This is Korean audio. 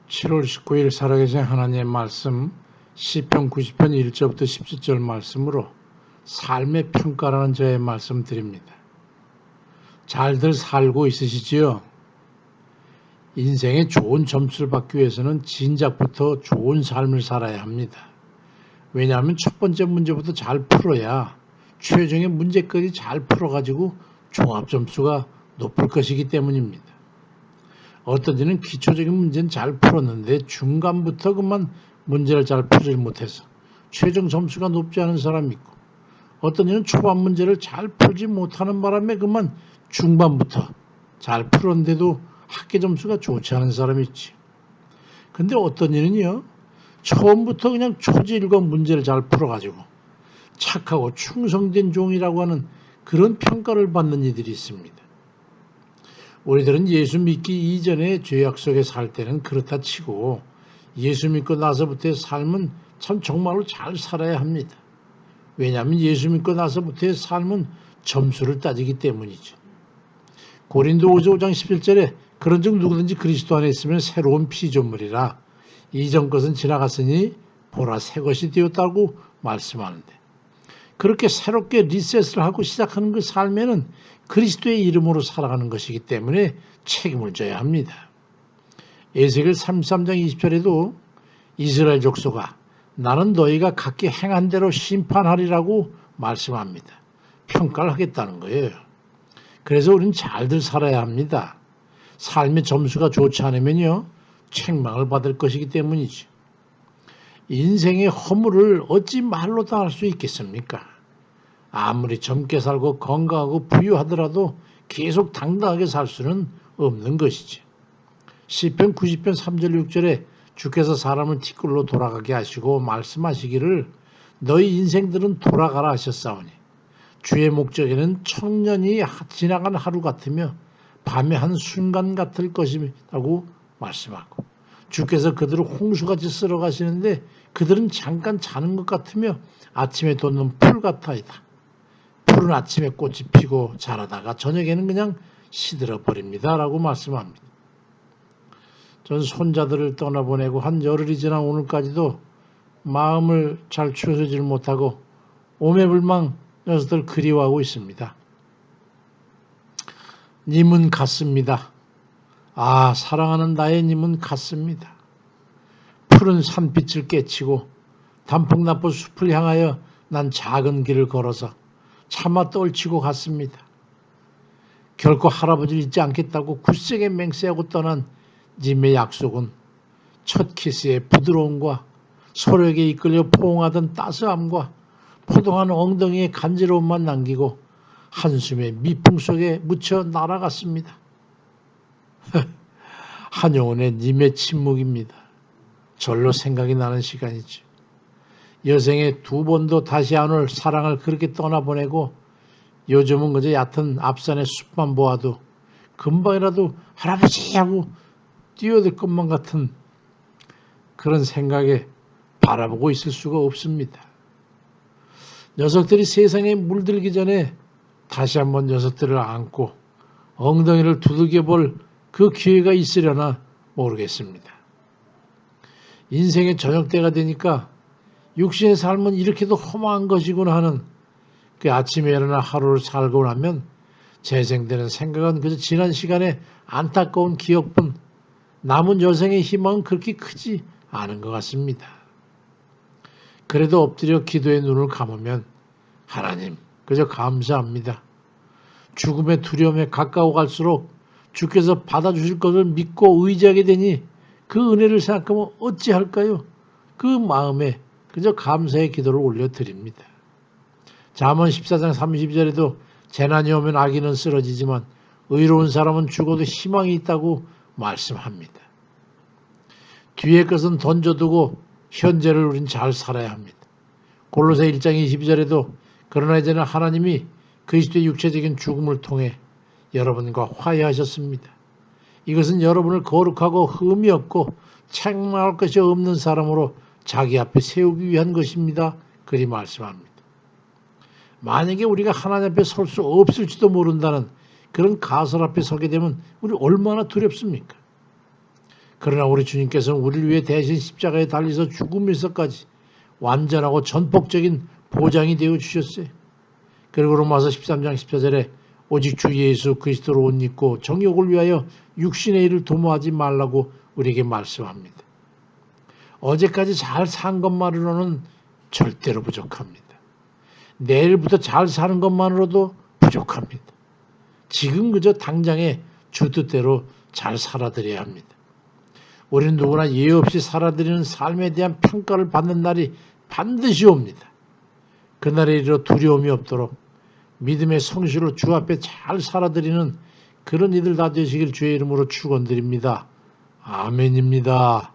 7월 19일 살아계신 하나님의 말씀 시편 90편 1절부터 17절 말씀으로 삶의 평가라는 저의 말씀 드립니다. 잘들 살고 있으시지요? 인생에 좋은 점수를 받기 위해서는 진작부터 좋은 삶을 살아야 합니다. 왜냐하면 첫 번째 문제부터 잘 풀어야 최종의 문제까지 잘 풀어가지고 종합 점수가 높을 것이기 때문입니다. 어떤 데는 기초적인 문제는 잘 풀었는데 중간부터 그만 문제를 잘 풀지 못해서 최종 점수가 높지 않은 사람이 있고, 어떤 데는 초반 문제를 잘 풀지 못하는 바람에 그만 중반부터 잘 풀었는데도 학교 점수가 좋지 않은 사람이 있지. 근데 어떤 이는요, 처음부터 그냥 초지일관 문제를 잘 풀어가지고 착하고 충성된 종이라고 하는 그런 평가를 받는 이들이 있습니다. 우리들은 예수 믿기 이전에 죄악 속에 살 때는 그렇다 치고 예수 믿고 나서부터의 삶은 참 정말로 잘 살아야 합니다. 왜냐하면 예수 믿고 나서부터의 삶은 점수를 따지기 때문이죠. 고린도후서 5장 11절에 그런즉 누구든지 그리스도 안에 있으면 새로운 피조물이라 이전 것은 지나갔으니 보라 새 것이 되었다고 말씀하는데, 그렇게 새롭게 리셋을 하고 시작하는 그 삶에는 그리스도의 이름으로 살아가는 것이기 때문에 책임을 져야 합니다. 에스겔 33장 20절에도 이스라엘 족속아 나는 너희가 각기 행한 대로 심판하리라고 말씀합니다. 평가를 하겠다는 거예요. 그래서 우리는 잘들 살아야 합니다. 삶의 점수가 좋지 않으면요, 책망을 받을 것이기 때문이죠. 인생의 허물을 어찌 말로 다 할 수 있겠습니까? 아무리 젊게 살고 건강하고 부유하더라도 계속 당당하게 살 수는 없는 것이지. 시편 90편 3절 6절에 주께서 사람을 티끌로 돌아가게 하시고 말씀하시기를 너희 인생들은 돌아가라 하셨사오니 주의 목적에는 천년이 지나간 하루 같으며 밤의 한 순간 같을 것이라고 말씀하고, 주께서 그들을 홍수같이 쓸어 가시는데 그들은 잠깐 자는 것 같으며 아침에 돋는 풀 같아이다. 푸른 아침에 꽃이 피고 자라다가 저녁에는 그냥 시들어 버립니다 라고 말씀합니다. 전 손자들을 떠나보내고 한 열흘이 지난 오늘까지도 마음을 잘 추스르지 못하고 오매불망 녀석들 그리워하고 있습니다. 님은 같습니다. 아, 사랑하는 나의 님은 같습니다. 푸른 산빛을 깨치고 단풍나무 숲을 향하여 난 작은 길을 걸어서 차마 떨치고 갔습니다. 결코 할아버지를 잊지 않겠다고 굳세게 맹세하고 떠난 님의 약속은 첫 키스의 부드러움과 서로에게 이끌려 포옹하던 따스함과 포동한 엉덩이의 간지러움만 남기고 한숨의 미풍 속에 묻혀 날아갔습니다. 한영혼의 님의 침묵입니다. 절로 생각이 나는 시간이죠. 여생에 두 번도 다시 안 올 사랑을 그렇게 떠나보내고 요즘은 그저 얕은 앞산의 숲만 보아도 금방이라도 할아버지 하고 뛰어들 것만 같은 그런 생각에 바라보고 있을 수가 없습니다. 녀석들이 세상에 물들기 전에 다시 한번 녀석들을 안고 엉덩이를 두들겨 볼 그 기회가 있으려나 모르겠습니다. 인생의 저녁 때가 되니까 육신의 삶은 이렇게도 험한 것이구나 하는 그 아침에 일어나 하루를 살고 나면 재생되는 생각은 그저 지난 시간의 안타까운 기억뿐, 남은 여생의 희망은 그렇게 크지 않은 것 같습니다. 그래도 엎드려 기도의 눈을 감으면 하나님 그저 감사합니다. 죽음의 두려움에 가까워 갈수록 주께서 받아주실 것을 믿고 의지하게 되니 그 은혜를 생각하면 어찌할까요? 그 마음에 그저 감사의 기도를 올려드립니다. 잠언 14장 32절에도 재난이 오면 악인은 쓰러지지만 의로운 사람은 죽어도 희망이 있다고 말씀합니다. 뒤의 것은 던져두고 현재를 우린 잘 살아야 합니다. 골로새 1장 22절에도 그러나 이제는 하나님이 그리스도의 육체적인 죽음을 통해 여러분과 화해하셨습니다. 이것은 여러분을 거룩하고 흠이 없고 책망할 것이 없는 사람으로 자기 앞에 세우기 위한 것입니다. 그리 말씀합니다. 만약에 우리가 하나님 앞에 설 수 없을지도 모른다는 그런 가설 앞에 서게 되면 우리 얼마나 두렵습니까? 그러나 우리 주님께서는 우리를 위해 대신 십자가에 달리서 죽으면서까지 완전하고 전폭적인 보장이 되어 주셨어요. 그리고 로마서 13장 14절에 오직 주 예수 그리스도로 옷 입고 정욕을 위하여 육신의 일을 도모하지 말라고 우리에게 말씀합니다. 어제까지 잘 산 것만으로는 절대로 부족합니다. 내일부터 잘 사는 것만으로도 부족합니다. 지금 그저 당장에 주 뜻대로 잘 살아드려야 합니다. 우리는 누구나 예의 없이 살아드리는 삶에 대한 평가를 받는 날이 반드시 옵니다. 그날에 이르러 두려움이 없도록 믿음의 성실로 주 앞에 잘 살아드리는 그런 이들 다 되시길 주의 이름으로 축원드립니다. 아멘입니다.